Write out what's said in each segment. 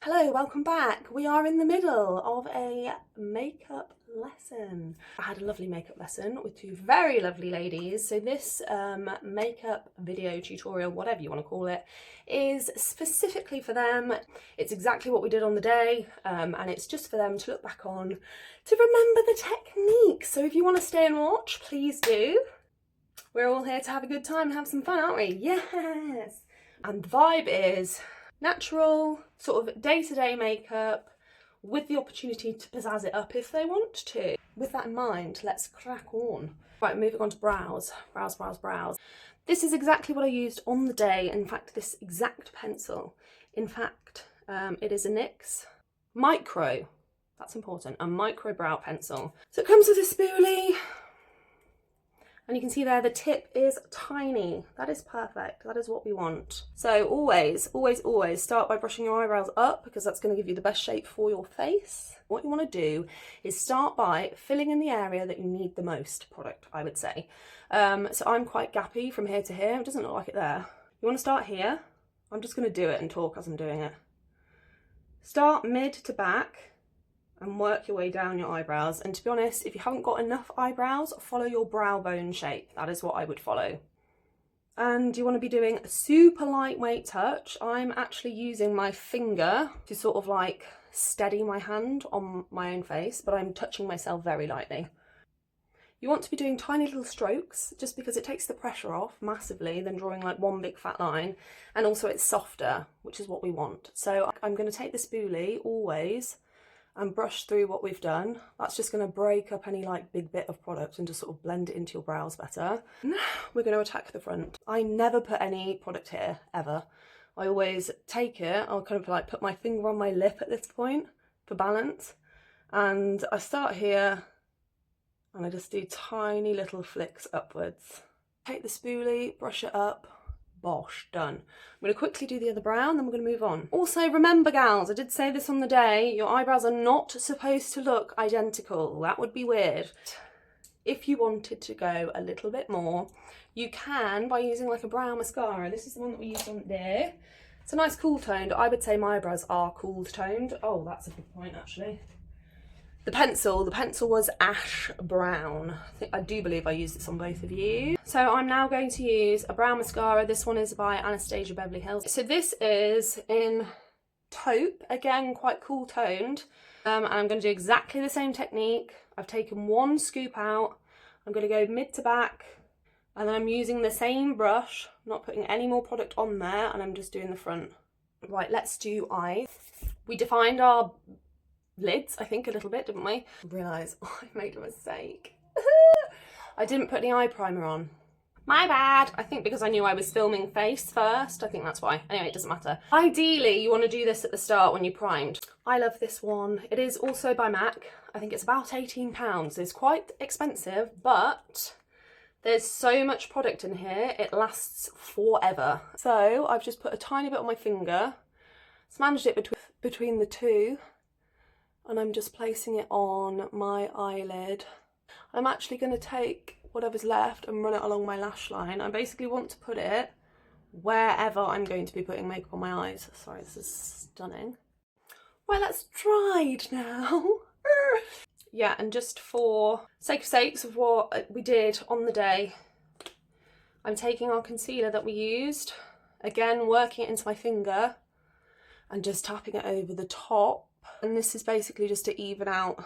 Hello, welcome back. We are in the middle of a makeup lesson. I had a lovely makeup lesson with two very lovely ladies. So this makeup video tutorial, whatever you want to call it, is specifically for them. It's exactly what we did on the day, and it's just for them to look back on to remember the technique. So if you want to stay and watch, please do. We're all here to have a good time and have some fun, aren't we? Yes! And the vibe is natural, sort of day-to-day makeup with the opportunity to pizzazz it up if they want to. With that in mind, let's crack on. Right, moving on to brows. Brows. This is exactly what I used on the day. In fact, this exact pencil. In fact, it is a NYX Micro. That's important, a micro brow pencil. So it comes with a spoolie. And you can see there the tip is tiny. That is perfect. That is what we want. So always start by brushing your eyebrows up because that's going to give you the best shape for your face. What you want to do is start by filling in the area that you need the most product, I would say. So I'm quite gappy from here to here. It doesn't look like it there. You want to start here. I'm just going to do it and talk as I'm doing it. Start mid to back and work your way down your eyebrows. And to be honest, if you haven't got enough eyebrows, follow your brow bone shape. That is what I would follow. And you want to be doing a super lightweight touch. I'm actually using my finger to sort of like steady my hand on my own face, but I'm touching myself very lightly. You want to be doing tiny little strokes just because it takes the pressure off massively than drawing like one big fat line, and also it's softer, which is what we want. So I'm going to take the spoolie always and brush through what we've done. That's just going to break up any like big bit of product and just sort of blend it into your brows better. We're going to attack the front. I never put any product here, ever. I always take it, I'll kind of like put my finger on my lip at this point for balance, and I start here and I just do tiny little flicks upwards. Take the spoolie, brush it up, bosh, done. I'm going to quickly do the other brow and then we're going to move on. Also, remember gals, I did say this on the day, your eyebrows are not supposed to look identical. That would be weird. If you wanted to go a little bit more, you can by using like a brow mascara. This is the one that we used on there. It's a nice cool toned. I would say my eyebrows are cool toned. Oh, that's a good point actually. The pencil was ash brown. I do believe I used this on both of you. So I'm now going to use a brow mascara. This one is by Anastasia Beverly Hills. So this is in taupe, again quite cool toned. And I'm going to do exactly the same technique. I've taken one scoop out. I'm going to go mid to back, and then I'm using the same brush, not putting any more product on there, and I'm just doing the front. Right, let's do eyes. We defined our lids, I think, a little bit, didn't we? I realise I made a mistake. I didn't put any eye primer on. My bad. I think because I knew I was filming face first. I think that's why. Anyway, it doesn't matter. Ideally, you want to do this at the start when you're primed. I love this one. It is also by MAC. I think it's about £18. It's quite expensive, but there's so much product in here, it lasts forever. So I've just put a tiny bit on my finger, smanged it between the two, and I'm just placing it on my eyelid. I'm actually going to take whatever's left and run it along my lash line. I basically want to put it wherever I'm going to be putting makeup on my eyes. Sorry, this is stunning. Well, that's dried now. Yeah, and just for sakes of what we did on the day, I'm taking our concealer that we used, again working it into my finger and just tapping it over the top. And this is basically just to even out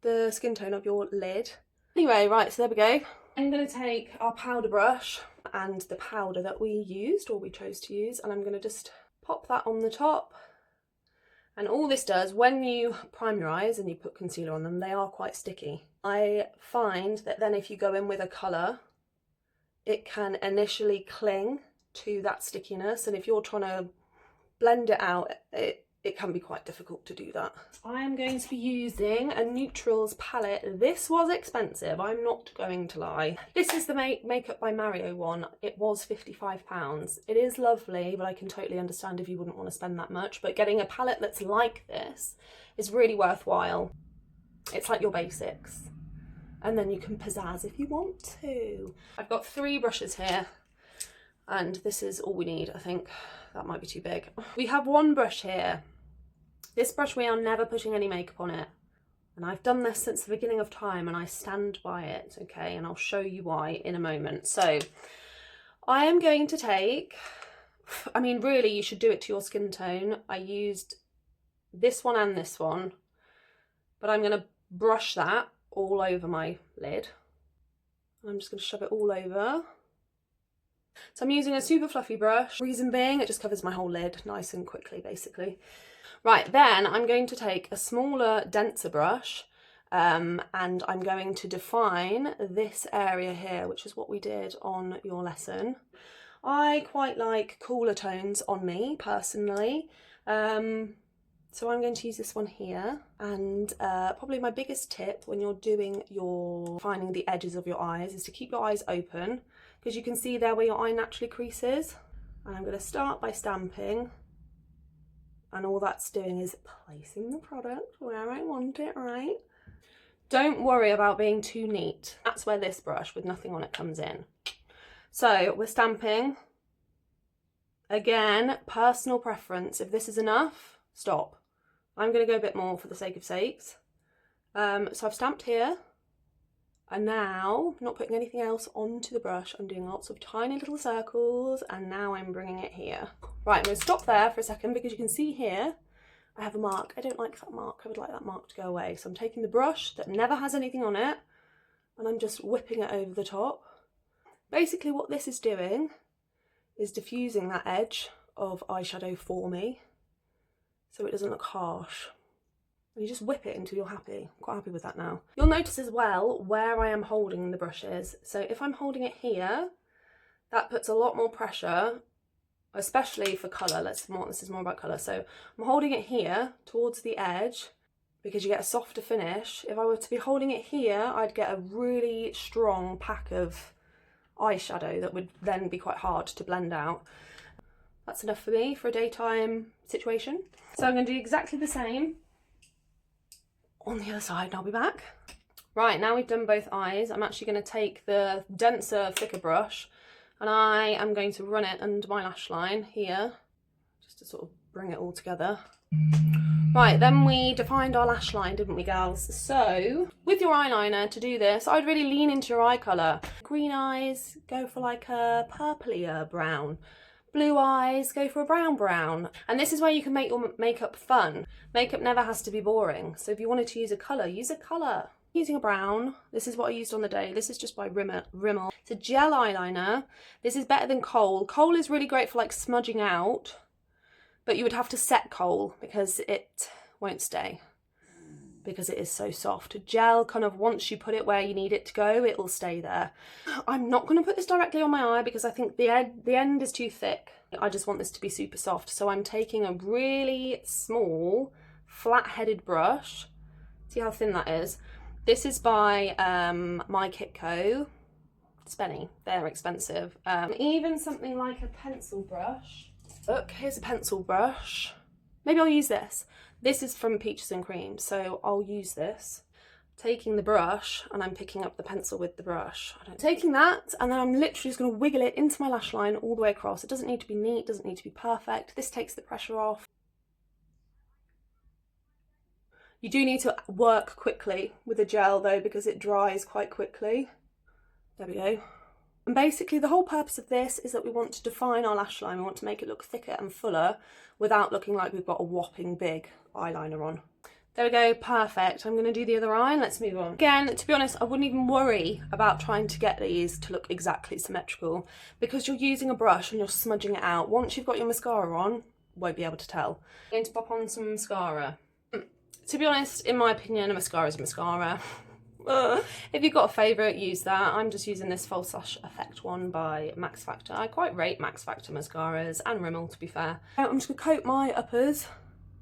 the skin tone of your lid. Anyway, right, so there we go. I'm going to take our powder brush and the powder that we used, or we chose to use, and I'm going to just pop that on the top. And all this does, when you prime your eyes and you put concealer on them, they are quite sticky. I find that then if you go in with a colour, it can initially cling to that stickiness, and if you're trying to blend it out, it can be quite difficult to do that. I am going to be using a Neutrals palette. This was expensive, I'm not going to lie. This is the Makeup by Mario one. It was £55. It is lovely, but I can totally understand if you wouldn't want to spend that much. But getting a palette that's like this is really worthwhile. It's like your basics. And then you can pizzazz if you want to. I've got 3 brushes here, and this is all we need, I think. That might be too big. We have one brush here This brush, we are never putting any makeup on it. And I've done this since the beginning of time and I stand by it, okay? And I'll show you why in a moment. So I am going to take, I mean, really, you should do it to your skin tone. I used this one and this one, but I'm going to brush that all over my lid. I'm just going to shove it all over. So I'm using a super fluffy brush. Reason being, it just covers my whole lid nice and quickly, basically. Right, then I'm going to take a smaller, denser brush and I'm going to define this area here, which is what we did on your lesson. I quite like cooler tones on me, personally. So I'm going to use this one here, and probably my biggest tip when you're doing your finding the edges of your eyes is to keep your eyes open, because you can see there where your eye naturally creases. And I'm going to start by stamping, and all that's doing is placing the product where I want it, right? Don't worry about being too neat. That's where this brush with nothing on it comes in. So we're stamping. Again, personal preference. If this is enough, stop. I'm going to go a bit more for the sake of sakes. So I've stamped here, and now, not putting anything else onto the brush, I'm doing lots of tiny little circles, and now I'm bringing it here. Right, I'm going to stop there for a second because you can see here I have a mark. I don't like that mark. I would like that mark to go away. So I'm taking the brush that never has anything on it, and I'm just whipping it over the top. Basically what this is doing is diffusing that edge of eyeshadow for me, so it doesn't look harsh. And you just whip it until you're happy. I'm quite happy with that now. You'll notice as well where I am holding the brushes. So if I'm holding it here, that puts a lot more pressure, especially for colour. This is more about colour. So I'm holding it here towards the edge because you get a softer finish. If I were to be holding it here, I'd get a really strong pack of eyeshadow that would then be quite hard to blend out. That's enough for me for a daytime situation. So I'm going to do exactly the same on the other side and I'll be back. Right, now we've done both eyes, I'm actually going to take the denser, thicker brush and I am going to run it under my lash line here, just to sort of bring it all together. Right, then we defined our lash line, didn't we, gals? So with your eyeliner, to do this, I'd really lean into your eye colour. Green eyes, go for like a purplier brown. Blue eyes, go for a brown. And this is where you can make your makeup fun. Makeup never has to be boring. So if you wanted to use a colour, use a colour. Using a brown, this is what I used on the day. This is just by Rimmel. It's a gel eyeliner. This is better than kohl. Kohl is really great for like smudging out, but you would have to set kohl because it won't stay, because it is so soft. Gel, kind of once you put it where you need it to go, it will stay there. I'm not going to put this directly on my eye because I think the end is too thick. I just want this to be super soft. So I'm taking a really small flat-headed brush. See how thin that is? This is by My Kitco. Spenny, they're expensive. Even something like a pencil brush. Look, here's a pencil brush. Maybe I'll use this. This is from Peaches and Cream, so I'll use this. Taking the brush and I'm picking up the pencil with the brush. Taking that and then I'm literally just going to wiggle it into my lash line all the way across. It doesn't need to be neat, doesn't need to be perfect. This takes the pressure off. You do need to work quickly with the gel though, because it dries quite quickly. There we go. And basically the whole purpose of this is that we want to define our lash line. We want to make it look thicker and fuller without looking like we've got a whopping big eyeliner on. There we go, perfect. I'm going to do the other eye and let's move on. Again, to be honest, I wouldn't even worry about trying to get these to look exactly symmetrical because you're using a brush and you're smudging it out. Once you've got your mascara on, won't be able to tell. I'm going to pop on some mascara. To be honest, in my opinion, a mascara is a mascara. If you've got a favourite, use that. I'm just using this False Lash Effect one by Max Factor. I quite rate Max Factor mascaras and Rimmel, to be fair. I'm just going to coat my uppers.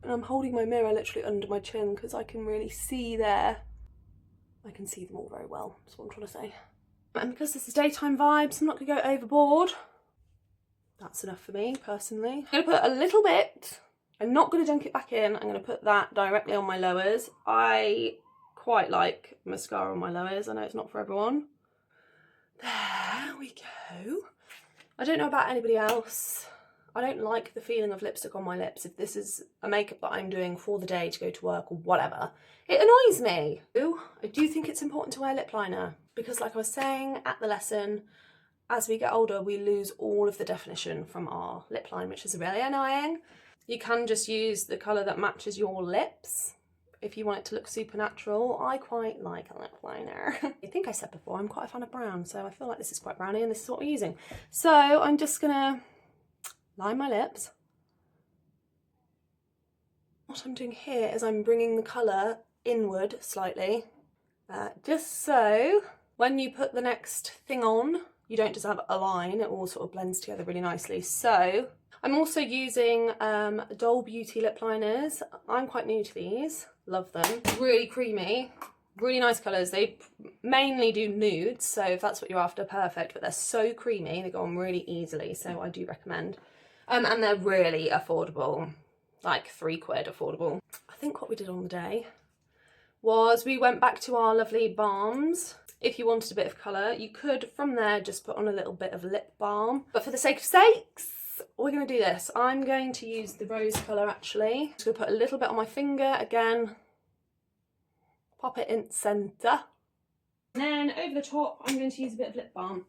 And I'm holding my mirror literally under my chin because I can really see there. I can see them all very well, that's what I'm trying to say. And because this is daytime vibes, I'm not going to go overboard. That's enough for me, personally. I'm going to put a little bit. I'm not going to dunk it back in. I'm going to put that directly on my lowers. I quite like mascara on my lowers. I know it's not for everyone. There we go. I don't know about anybody else. I don't like the feeling of lipstick on my lips if this is a makeup that I'm doing for the day to go to work or whatever. It annoys me. I do think it's important to wear lip liner because, like I was saying at the lesson, as we get older we lose all of the definition from our lip line, which is really annoying. You can just use the colour that matches your lips if you want it to look supernatural. I quite like a lip liner. I think I said before I'm quite a fan of brown, so I feel like this is quite browny and this is what we're using. So I'm just gonna line my lips. What I'm doing here is I'm bringing the colour inward slightly, just so when you put the next thing on, you don't just have a line, it all sort of blends together really nicely. So I'm also using Doll Beauty lip liners. I'm quite new to these, love them. Really creamy, really nice colours. They mainly do nudes, so if that's what you're after, perfect, but they're so creamy, they go on really easily, so I do recommend. And they're really affordable, like £3 affordable. I think what we did on the day was we went back to our lovely balms. If you wanted a bit of colour, you could from there just put on a little bit of lip balm. But for the sake of sakes, we're going to do this. I'm going to use the rose colour actually. Just going to put a little bit on my finger again. Pop it in centre. And then over the top, I'm going to use a bit of lip balm.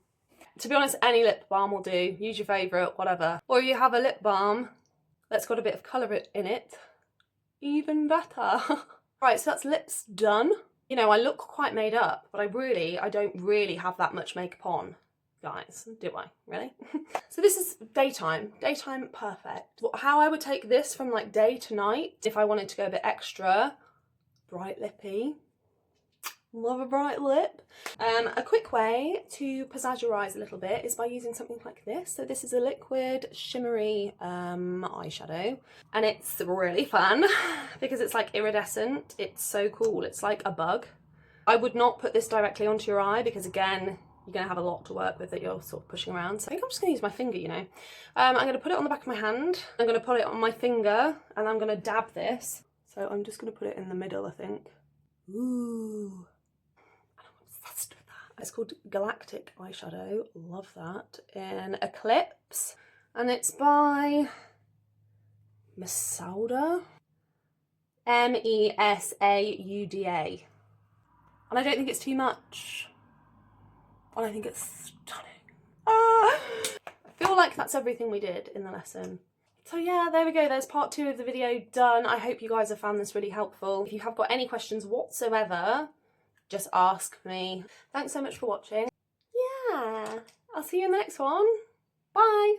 To be honest, any lip balm will do. Use your favourite, whatever. Or you have a lip balm that's got a bit of colour in it, even better. Right, so that's lips done. You know, I look quite made up, but I don't really have that much makeup on, guys, do I? Really? So this is daytime. Daytime, perfect. How I would take this from like day to night, if I wanted to go a bit extra bright lippy. Love a bright lip. A quick way to pizzazz a little bit is by using something like this. So this is a liquid shimmery eyeshadow, and it's really fun because it's like iridescent. It's so cool. It's like a bug. I would not put this directly onto your eye because again, you're gonna have a lot to work with that you're sort of pushing around. So I think I'm just gonna use my finger, you know. I'm gonna put it on the back of my hand. I'm gonna put it on my finger and I'm gonna dab this. So I'm just gonna put it in the middle, I think. Ooh. It's called Galactic eyeshadow, love that, in Eclipse, and it's by Mesauda, Mesauda, and I don't think it's too much, and I think it's stunning. I feel like that's everything we did in the lesson. So yeah, there we go, there's part 2 of the video done. I hope you guys have found this really helpful. If you have got any questions whatsoever, just ask me. Thanks so much for watching. Yeah, I'll see you in the next one. Bye.